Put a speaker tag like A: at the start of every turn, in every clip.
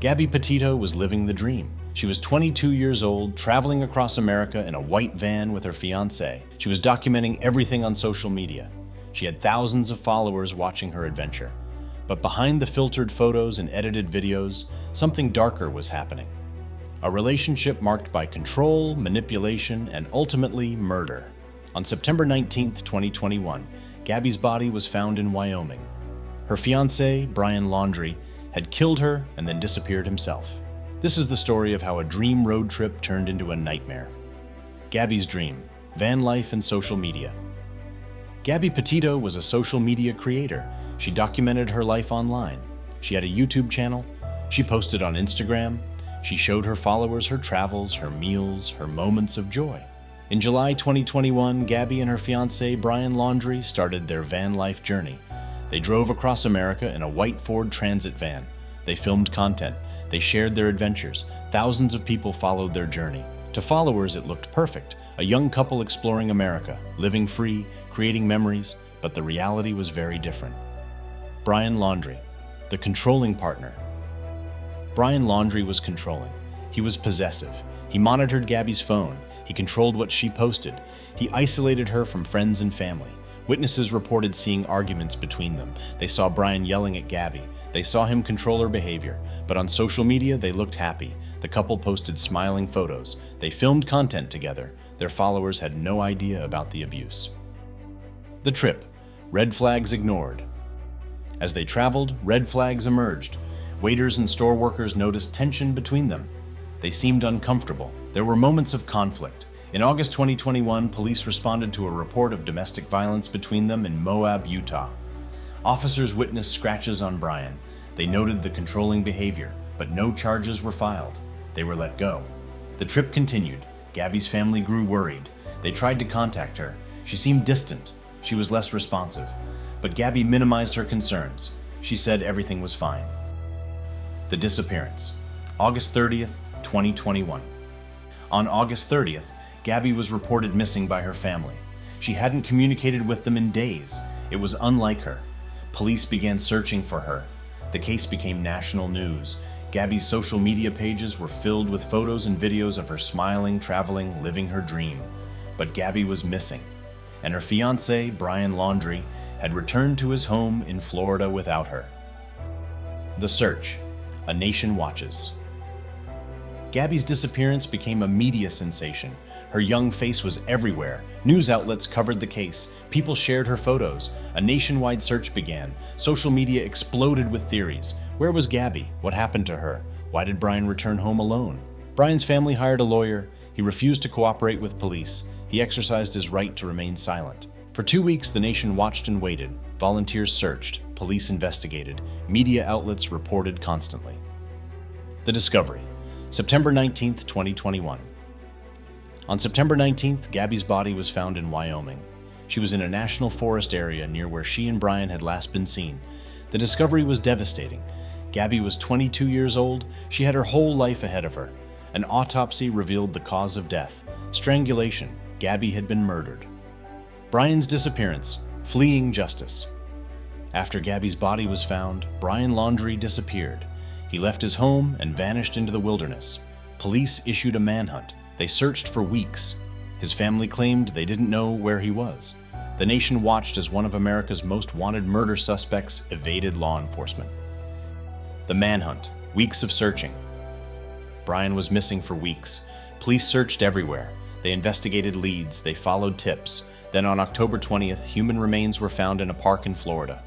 A: Gabby Petito was living the dream. She was 22 years old, traveling across America in a white van with her fiancé. She was documenting everything on social media. She had thousands of followers watching her adventure. But behind the filtered photos and edited videos, something darker was happening. A relationship marked by control, manipulation, and ultimately murder. On September 19, 2021, Gabby's body was found in Wyoming. Her fiancé, Brian Laundrie, had killed her and then disappeared himself. This is the story of how a dream road trip turned into a nightmare. Gabby's dream, van life and social media. Gabby Petito was a social media creator. She documented her life online. She had a YouTube channel. She posted on Instagram. She showed her followers her travels, her meals, her moments of joy. In July 2021, Gabby and her fiancé, Brian Laundrie, started their van life journey. They drove across America in a white Ford Transit van. They filmed content. They shared their adventures. Thousands of people followed their journey. To followers, it looked perfect. A young couple exploring America, living free, creating memories, but the reality was very different. Brian Laundrie, the controlling partner. Brian Laundrie was controlling. He was possessive. He monitored Gabby's phone. He controlled what she posted. He isolated her from friends and family. Witnesses reported seeing arguments between them. They saw Brian yelling at Gabby. They saw him control her behavior. But on social media, they looked happy. The couple posted smiling photos. They filmed content together. Their followers had no idea about the abuse. The trip. Red flags ignored. As they traveled, red flags emerged. Waiters and store workers noticed tension between them. They seemed uncomfortable. There were moments of conflict. In August 2021, police responded to a report of domestic violence between them in Moab, Utah. Officers witnessed scratches on Brian. They noted the controlling behavior, but no charges were filed. They were let go. The trip continued. Gabby's family grew worried. They tried to contact her. She seemed distant. She was less responsive. But Gabby minimized her concerns. She said everything was fine. The disappearance. August 30th, 2021. On August 30th, Gabby was reported missing by her family. She hadn't communicated with them in days. It was unlike her. Police began searching for her. The case became national news. Gabby's social media pages were filled with photos and videos of her smiling, traveling, living her dream. But Gabby was missing, and her fiancé, Brian Laundrie, had returned to his home in Florida without her. The search. A nation watches. Gabby's disappearance became a media sensation. Her young face was everywhere. News outlets covered the case. People shared her photos. A nationwide search began. Social media exploded with theories. Where was Gabby? What happened to her? Why did Brian return home alone? Brian's family hired a lawyer. He refused to cooperate with police. He exercised his right to remain silent. For 2 weeks, the nation watched and waited. Volunteers searched. Police investigated. Media outlets reported constantly. The discovery. September 19th, 2021. On September 19th, Gabby's body was found in Wyoming. She was in a national forest area near where she and Brian had last been seen. The discovery was devastating. Gabby was 22 years old. She had her whole life ahead of her. An autopsy revealed the cause of death. Strangulation. Gabby had been murdered. Brian's disappearance. Fleeing justice. After Gabby's body was found, Brian Laundrie disappeared. He left his home and vanished into the wilderness. Police issued a manhunt. They searched for weeks. His family claimed they didn't know where he was. The nation watched as one of America's most wanted murder suspects evaded law enforcement. The manhunt. Weeks of searching. Brian was missing for weeks. Police searched everywhere. They investigated leads. They followed tips. Then on October 20th, human remains were found in a park in Florida.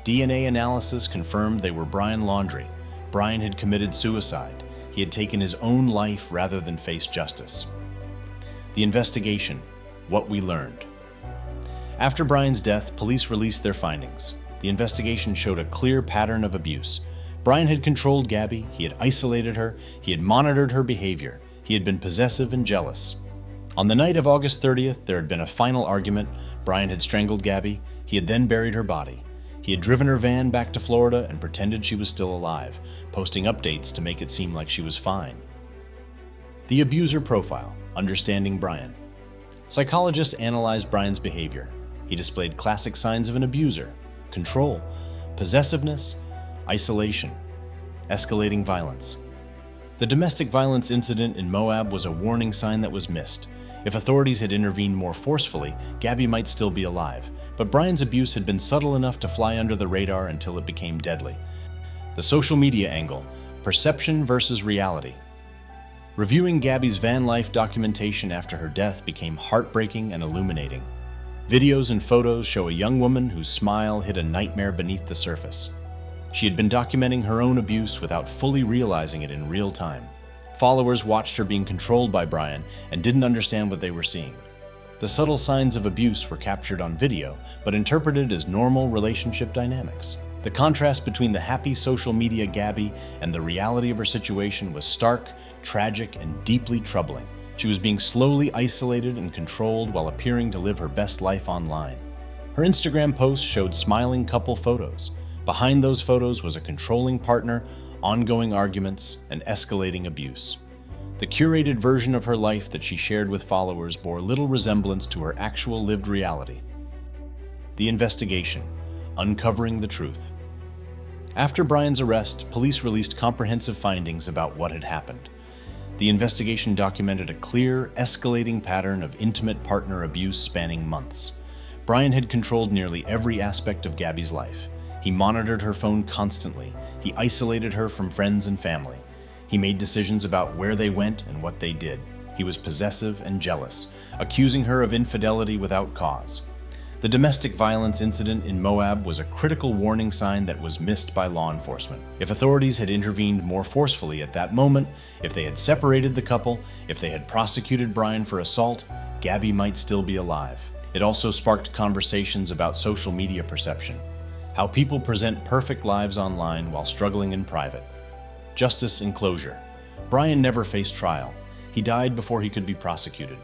A: DNA analysis confirmed they were Brian Laundrie. Brian had committed suicide. He had taken his own life rather than face justice. The investigation. What we learned. After Brian's death, police released their findings. The investigation showed a clear pattern of abuse. Brian had controlled Gabby. He had isolated her. He had monitored her behavior. He had been possessive and jealous. On the night of August 30th, there had been a final argument. Brian had strangled Gabby. He had then buried her body. He had driven her van back to Florida and pretended she was still alive, posting updates to make it seem like she was fine. The abuser profile. Understanding Brian. Psychologists analyzed Brian's behavior. He displayed classic signs of an abuser: control, possessiveness, isolation. escalating violence. The domestic violence incident in Moab was a warning sign that was missed. If authorities had intervened more forcefully, Gabby might still be alive, but Brian's abuse had been subtle enough to fly under the radar until it became deadly. The social media angle, perception versus reality. Reviewing Gabby's van life documentation after her death became heartbreaking and illuminating. Videos and photos show a young woman whose smile hid a nightmare beneath the surface. She had been documenting her own abuse without fully realizing it in real time. Followers watched her being controlled by Brian and didn't understand what they were seeing. The subtle signs of abuse were captured on video, but interpreted as normal relationship dynamics. The contrast between the happy social media Gabby and the reality of her situation was stark, tragic, and deeply troubling. She was being slowly isolated and controlled while appearing to live her best life online. Her Instagram posts showed smiling couple photos. Behind those photos was a controlling partner, ongoing arguments, and escalating abuse. The curated version of her life that she shared with followers bore little resemblance to her actual lived reality. The investigation, uncovering the truth. After Brian's arrest, police released comprehensive findings about what had happened. The investigation documented a clear, escalating pattern of intimate partner abuse spanning months. Brian had controlled nearly every aspect of Gabby's life. He monitored her phone constantly. He isolated her from friends and family. He made decisions about where they went and what they did. He was possessive and jealous, accusing her of infidelity without cause. The domestic violence incident in Moab was a critical warning sign that was missed by law enforcement. If authorities had intervened more forcefully at that moment, if they had separated the couple, if they had prosecuted Brian for assault, Gabby might still be alive. It also sparked conversations about social media perception, how people present perfect lives online while struggling in private. Justice and closure. Brian never faced trial. He died before he could be prosecuted.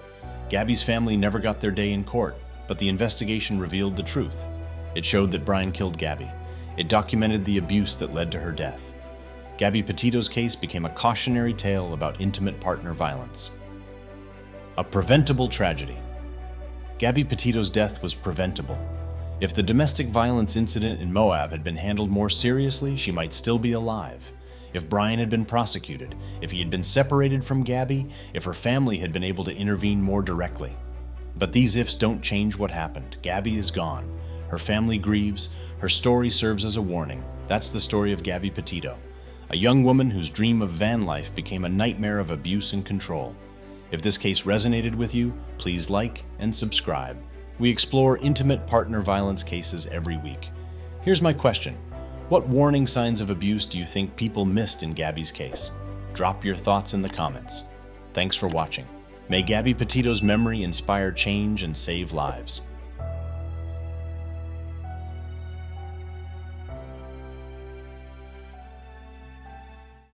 A: Gabby's family never got their day in court. But the investigation revealed the truth. It showed that Brian killed Gabby. It documented the abuse that led to her death. Gabby Petito's case became a cautionary tale about intimate partner violence. A preventable tragedy. Gabby Petito's death was preventable. If the domestic violence incident in Moab had been handled more seriously, she might still be alive. If Brian had been prosecuted, if he had been separated from Gabby, if her family had been able to intervene more directly. But these ifs don't change what happened. Gabby is gone. Her family grieves. Her story serves as a warning. That's the story of Gabby Petito, a young woman whose dream of van life became a nightmare of abuse and control. If this case resonated with you, please like and subscribe. We explore intimate partner violence cases every week. Here's my question. What warning signs of abuse do you think people missed in Gabby's case? Drop your thoughts in the comments. Thanks for watching. May Gabby Petito's memory inspire change and save lives.